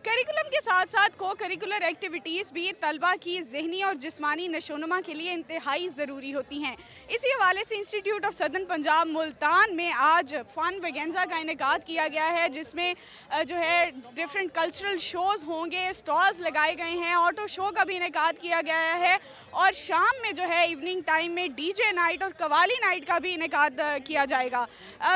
Curriculum के साथ साथ को करिकुलर एक्टिविटीज़ भी तलबा की ज़हनी और जिस्मानी नशोनुमा के लिए इंतहाई ज़रूरी होती हैं। इसी हवाले से institute of southern Punjab Multan में आज फ़न वेगेंजा का इनेकाद किया गया है, जिसमें जो है डिफरेंट कल्चरल शोज़ होंगे, स्टॉल्स लगाए गए हैं, ऑटो शो का भी इनेकाद किया गया है और शाम में जो है इवनिंग टाइम में डीजे नाइट और कवाली नाइट का भी इनेकाद किया जाएगा।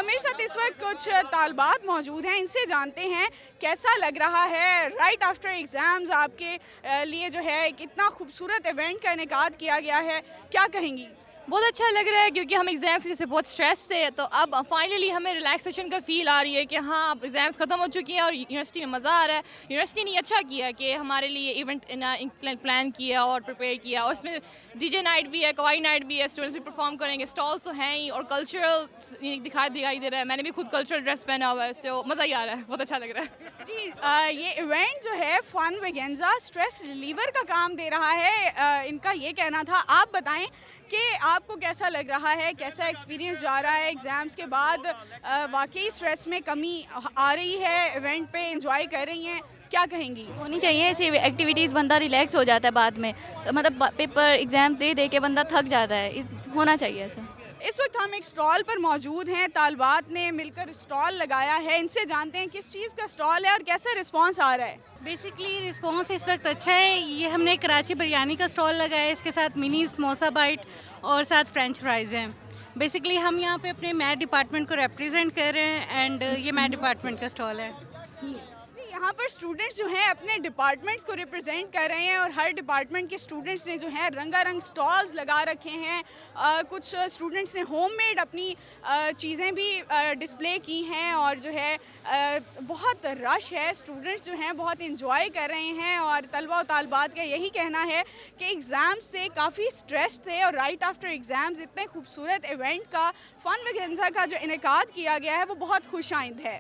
मेरे साथ इस वक्त कुछ तालबात मौजूद हैं, इनसे जानते हैं कैसा लग रहा है राइट आफ्टर एग्ज़ाम्स आपके लिए जो है कितना खूबसूरत इवेंट का इनेकाद किया गया है, क्या कहेंगी? बहुत अच्छा लग रहा है क्योंकि हम एग्ज़ाम्स की जैसे बहुत स्ट्रेस थे, तो अब फाइनली हमें रिलैक्सेशन का फ़ील आ रही है कि हाँ अब एग्ज़ाम्स ख़त्म हो चुकी हैं और यूनिवर्सिटी में मज़ा आ रहा है। यूनिवर्सिटी ने अच्छा किया कि हमारे लिए इवेंट प्लान किया और प्रिपेयर किया, और उसमें डीजे नाइट भी है, कवाली नाइट भी है, स्टूडेंट्स भी परफॉर्म करेंगे, स्टॉल्स तो हैं ही और कल्चरल दिखाई दे रहा है। मैंने भी खुद कल्चरल ड्रेस पहना हुआ है, सो मज़ा ही आ रहा है, बहुत अच्छा लग रहा है। जी, ये इवेंट जो है फ़न वेगेंजा स्ट्रेस रिलीवर का काम दे रहा है, इनका ये कहना था। आप बताएं कि आपको कैसा लग रहा है, कैसा एक्सपीरियंस जा रहा है एग्ज़ाम्स के बाद? वाकई स्ट्रेस में कमी आ रही है, इवेंट पे एंजॉय कर रही हैं, क्या कहेंगी? होनी चाहिए ऐसी एक्टिविटीज़, बंदा रिलैक्स हो जाता है बाद में। तो मतलब पेपर एग्ज़ाम्स दे दे के बंदा थक जाता है, इस होना चाहिए ऐसा। इस वक्त हम एक स्टॉल पर मौजूद हैं, तालबात ने मिलकर स्टॉल लगाया है, इनसे जानते हैं किस चीज़ का स्टॉल है और कैसा रिस्पांस आ रहा है। बेसिकली रिस्पॉन्स इस वक्त अच्छा है। ये हमने कराची बिरयानी का स्टॉल लगाया है, इसके साथ मिनी समोसा बाइट और साथ फ्रेंच फ्राइज़ हैं। बेसिकली हम यहाँ पे अपने मैथ डिपार्टमेंट को रिप्रेजेंट कर रहे हैं एंड ये मैथ डिपार्टमेंट का स्टॉल है। जी, यहाँ पर स्टूडेंट्स जो हैं अपने डिपार्टमेंट्स को रिप्रेजेंट कर रहे हैं और हर डिपार्टमेंट के स्टूडेंट्स ने जो है रंगारंग स्टॉल्स लगा रखे हैं। कुछ स्टूडेंट्स ने होममेड अपनी चीज़ें भी डिस्प्ले की हैं और जो है बहुत रश है, स्टूडेंट्स जो हैं बहुत इंजॉय कर रहे हैं और तलबा और तालबात का यही कहना है कि एग्ज़ाम से काफ़ी स्ट्रेस थे और राइट आफ्टर एग्ज़ाम्स इतने खूबसूरत इवेंट का फ़न वेगेंजा का जो इनेकाद किया गया है वो बहुत खुश आइंद है।